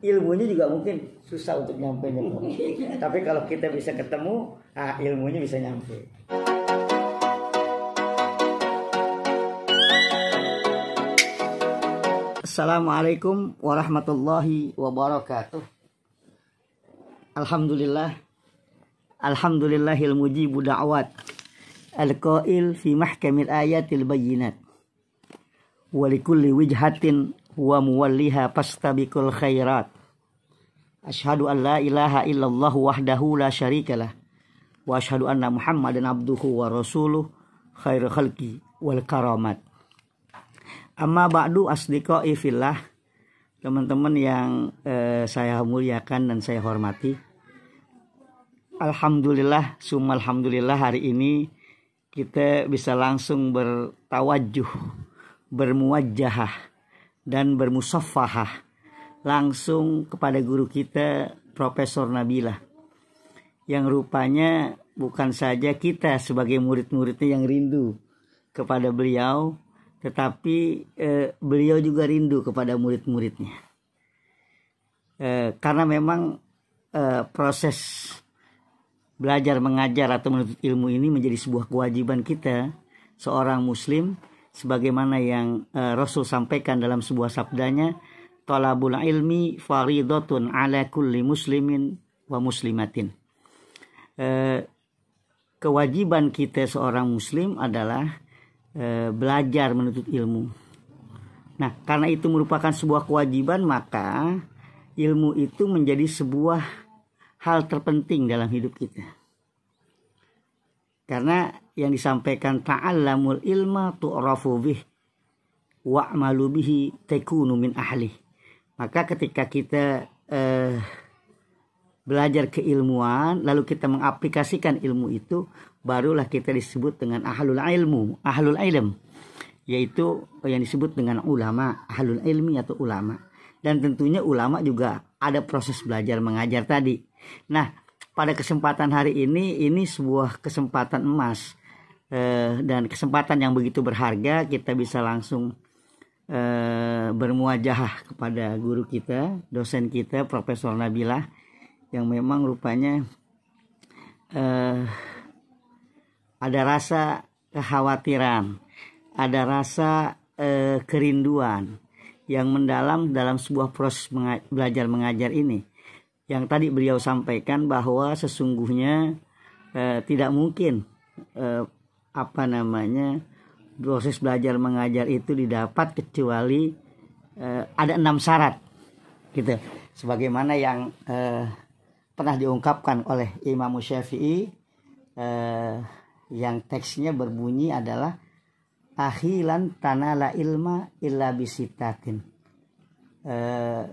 ilmunya juga mungkin susah untuk nyampainya. Tapi kalau kita bisa ketemu, ilmunya bisa nyampe. Assalamualaikum warahmatullahi wabarakatuh. Alhamdulillahil mujibu da'wat. Al-qail fi mahkamil ayatil bayyinat. Wa likulli wijhatin huwa muwalliha fastabiqul khairat. Asyhadu an la ilaha illallah wahdahu la syarikalah. Wa asyhadu anna Muhammadan abduhu wa rasuluh khairul khalqi wal karamat. Amma ba'du asdiqai fillah. Teman-teman yang saya muliakan dan saya hormati. Alhamdulillah, summa alhamdulillah, hari ini kita bisa langsung bertawajuh, bermuwajjahah dan bermusaffahah langsung kepada guru kita Profesor Nabilah, yang rupanya bukan saja kita sebagai murid-muridnya yang rindu kepada beliau, tetapi beliau juga rindu kepada murid-muridnya. Karena memang proses belajar mengajar atau menuntut ilmu ini menjadi sebuah kewajiban kita seorang muslim, sebagaimana yang Rasul sampaikan dalam sebuah sabdanya, talabul ilmi faridatun ala kulli muslimin wa muslimatin. Kewajiban kita seorang muslim adalah belajar menuntut ilmu. Nah, karena itu merupakan sebuah kewajiban, maka ilmu itu menjadi sebuah hal terpenting dalam hidup kita. Karena yang disampaikan ta'allamul ilma tu'rafu bih wa'malu bihi takunu min ahli. Maka ketika kita belajar keilmuan lalu kita mengaplikasikan ilmu itu, barulah kita disebut dengan ahlul ilm, yaitu yang disebut dengan ulama, ahlul ilmi atau ulama. Dan tentunya ulama juga ada proses belajar mengajar tadi. Nah, pada kesempatan hari ini sebuah kesempatan emas dan kesempatan yang begitu berharga. Kita bisa langsung bermuajahah kepada guru kita, dosen kita Profesor Nabilah, yang memang rupanya ada rasa kekhawatiran, ada rasa kerinduan yang mendalam dalam sebuah proses belajar mengajar ini. Yang tadi beliau sampaikan bahwa sesungguhnya tidak mungkin proses belajar mengajar itu didapat kecuali ada 6 syarat gitu. Sebagaimana yang pernah diungkapkan oleh Imam Syafi'i, yang teksnya berbunyi adalah akhilan tanala ilma illa bisitatin.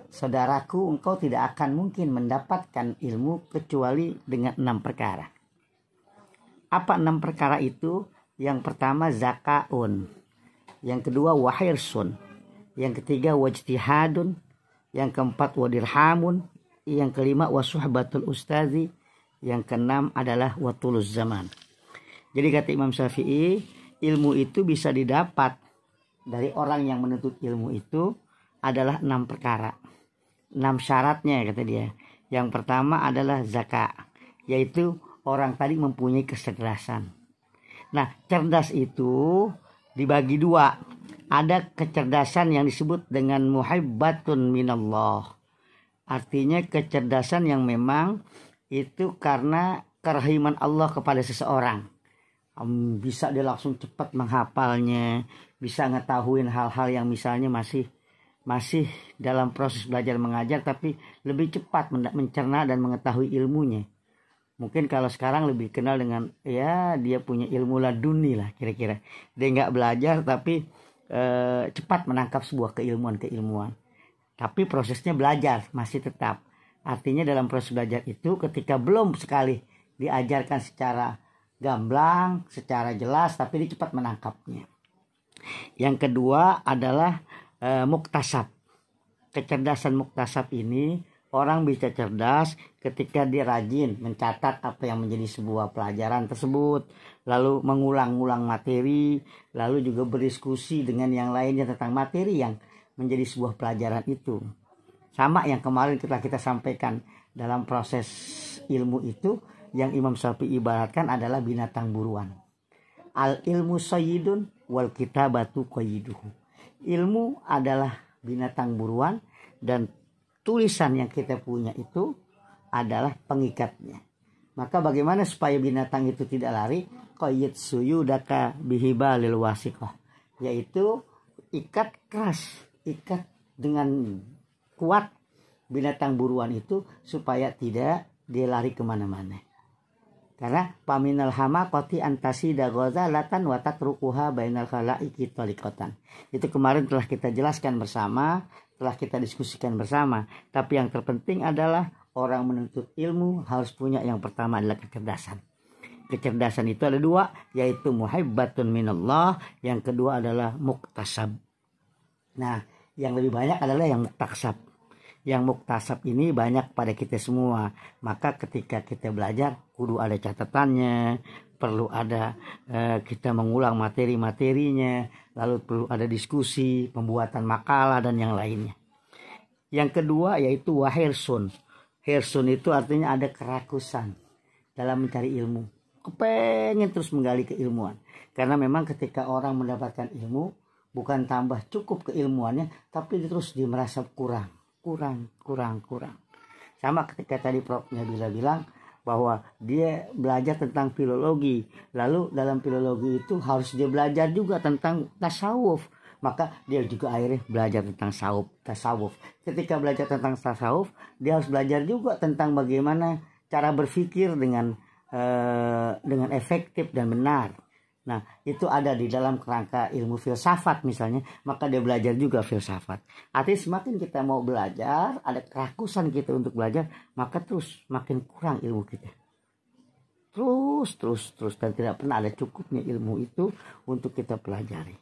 Saudaraku, engkau tidak akan mungkin mendapatkan ilmu kecuali dengan 6 perkara. Apa 6 perkara itu? Yang pertama zakaun, yang kedua wahirsun, yang ketiga wajtihadun, yang keempat wadirhamun, yang kelima wasuhbatul ustazi, yang keenam adalah watuluz zaman. Jadi kata Imam Syafi'i, ilmu itu bisa didapat dari orang yang menuntut ilmu itu adalah 6 perkara, 6 syaratnya kata dia. Yang pertama adalah zakat, yaitu orang tadi mempunyai kecerdasan. Nah, cerdas itu dibagi 2. Ada kecerdasan yang disebut dengan muhibbatun minallah. Artinya kecerdasan yang memang itu karena kerahiman Allah kepada seseorang. Bisa dia langsung cepat menghafalnya, bisa ngetahuin hal-hal yang misalnya masih dalam proses belajar mengajar, tapi lebih cepat mencerna dan mengetahui ilmunya. Mungkin kalau sekarang lebih kenal dengan dia punya ilmu laduni lah kira-kira. Dia nggak belajar tapi cepat menangkap sebuah keilmuan. Tapi prosesnya belajar masih tetap. Artinya dalam proses belajar itu ketika belum sekali diajarkan secara gamblang, secara jelas, tapi dia cepat menangkapnya. Yang kedua adalah muktasab. Kecerdasan muktasab ini, orang bisa cerdas ketika dia rajin mencatat apa yang menjadi sebuah pelajaran tersebut, lalu mengulang-ulang materi, lalu juga berdiskusi dengan yang lainnya tentang materi yang menjadi sebuah pelajaran itu. Sama yang kemarin kita sampaikan dalam proses ilmu itu, yang Imam Syafi'i ibaratkan adalah binatang buruan. Al ilmu sayyidun wal kitabatu qayyiduhu. Ilmu adalah binatang buruan dan tulisan yang kita punya itu adalah pengikatnya. Maka bagaimana supaya binatang itu tidak lari? Qayyid suyudaka bihibalil wasiqah, yaitu ikat keras, ikat dengan kuat binatang buruan itu supaya tidak dia lari kemana-mana. Karena paminal hamaqati antasida ghazalatan wa tatrukuha bainal khalaiqi taliqatan. Itu kemarin telah kita jelaskan bersama, telah kita diskusikan bersama. Tapi yang terpenting adalah orang menuntut ilmu harus punya yang pertama adalah kecerdasan. Kecerdasan itu ada dua, yaitu muhibbatun minallah, yang kedua adalah muktasab. Nah, yang lebih banyak adalah yang muktasab. Yang muktasab ini banyak pada kita semua. Maka ketika kita belajar kudu ada catatannya, perlu ada kita mengulang materi-materinya, lalu perlu ada diskusi, pembuatan makalah dan yang lainnya. Yang kedua yaitu wahirsun. Hirsun itu artinya ada kerakusan dalam mencari ilmu. Kepengen terus menggali keilmuan. Karena memang ketika orang mendapatkan ilmu, bukan tambah cukup keilmuannya, tapi terus dia merasa kurang. Sama ketika tadi Prof. Nabila bilang bahwa dia belajar tentang filologi, lalu dalam filologi itu harus dia belajar juga tentang tasawuf, maka dia juga akhirnya belajar tentang tasawuf. Ketika belajar tentang tasawuf, dia harus belajar juga tentang bagaimana cara berpikir dengan efektif dan benar. Nah, itu ada di dalam kerangka ilmu filsafat misalnya, maka dia belajar juga filsafat. Artinya semakin kita mau belajar, ada kerakusan kita untuk belajar, maka terus makin kurang ilmu kita. Terus dan tidak pernah ada cukupnya ilmu itu untuk kita pelajari.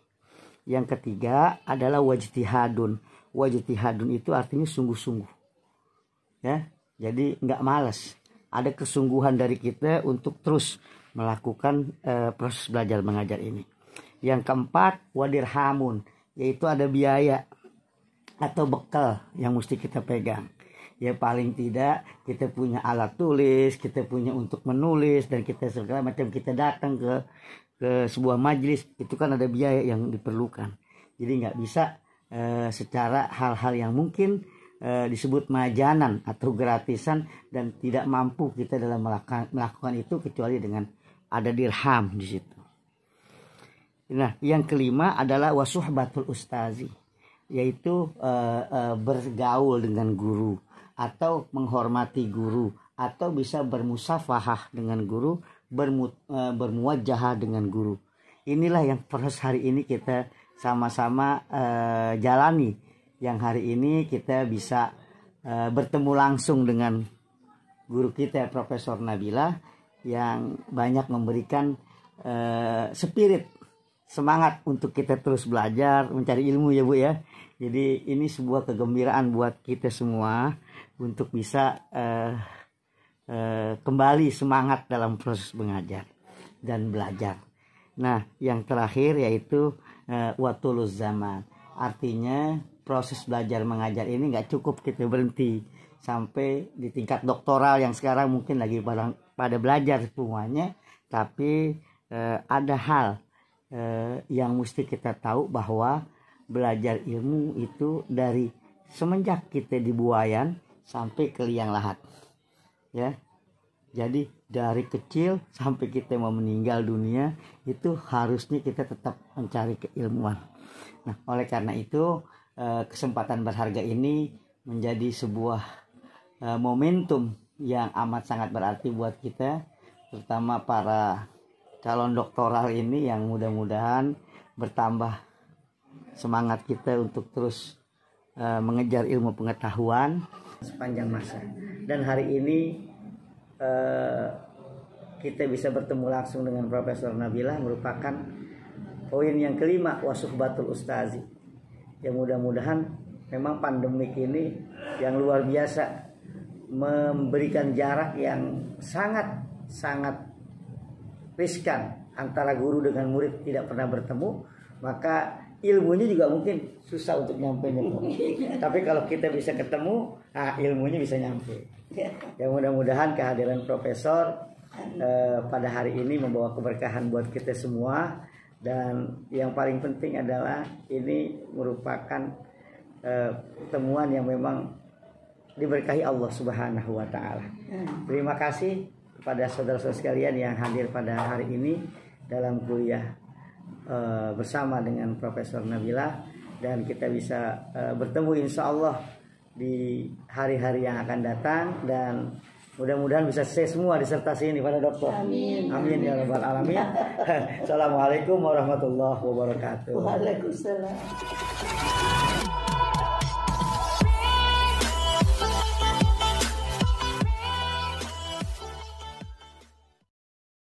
Yang ketiga adalah wajtihadun. Wajtihadun itu artinya sungguh-sungguh. Ya, jadi nggak malas. Ada kesungguhan dari kita untuk terus melakukan proses belajar mengajar ini. Yang keempat wadirhamun, yaitu ada biaya atau bekal yang mesti kita pegang. Ya paling tidak kita punya alat tulis, kita punya untuk menulis, dan kita segala macam kita datang ke sebuah majelis, itu kan ada biaya yang diperlukan. Jadi nggak bisa secara hal-hal yang mungkin disebut majanan atau gratisan dan tidak mampu kita dalam melakukan itu kecuali dengan ada dirham di situ. Nah, yang kelima adalah wasuhbatul ustazi, yaitu bergaul dengan guru atau menghormati guru atau bisa bermusafahah dengan guru, bermuwajahah dengan guru. Inilah yang proses hari ini kita sama-sama jalani. Yang hari ini kita bisa bertemu langsung dengan guru kita Profesor Nabila yang banyak memberikan spirit, semangat untuk kita terus belajar mencari ilmu ya Bu ya. Jadi ini sebuah kegembiraan buat kita semua untuk bisa kembali semangat dalam proses mengajar dan belajar. Nah, yang terakhir yaitu watuluz zaman. Artinya proses belajar mengajar ini nggak cukup kita berhenti sampai di tingkat doktoral yang sekarang mungkin lagi pada belajar semuanya, tapi ada hal yang mesti kita tahu bahwa belajar ilmu itu dari semenjak kita di buayan sampai ke liang lahat, ya. Jadi dari kecil sampai kita mau meninggal dunia itu harusnya kita tetap mencari keilmuan. Nah, oleh karena itu kesempatan berharga ini menjadi sebuah momentum yang amat sangat berarti buat kita, terutama para calon doktoral ini yang mudah-mudahan bertambah semangat kita untuk terus mengejar ilmu pengetahuan sepanjang masa. Dan hari ini kita bisa bertemu langsung dengan Profesor Nabila merupakan poin yang kelima, wasuhbatul ustazi. Yang mudah-mudahan memang pandemik ini yang luar biasa memberikan jarak yang sangat riskan antara guru dengan murid tidak pernah bertemu, maka ilmunya juga mungkin susah untuk nyampe. Tapi kalau kita bisa ketemu, ilmunya bisa nyampe. Ya mudah-mudahan kehadiran Profesor pada hari ini membawa keberkahan buat kita semua. Dan yang paling penting adalah ini merupakan temuan yang memang diberkahi Allah Subhanahu wa taala. Terima kasih kepada saudara-saudara sekalian yang hadir pada hari ini dalam kuliah bersama dengan Profesor Nabila, dan kita bisa bertemu insya Allah di hari-hari yang akan datang, dan mudah-mudahan bisa selesai semua disertasi ini pada dokter. Amin. Amin ya rabbal alamin. Assalamualaikum warahmatullahi wabarakatuh. Waalaikumsalam.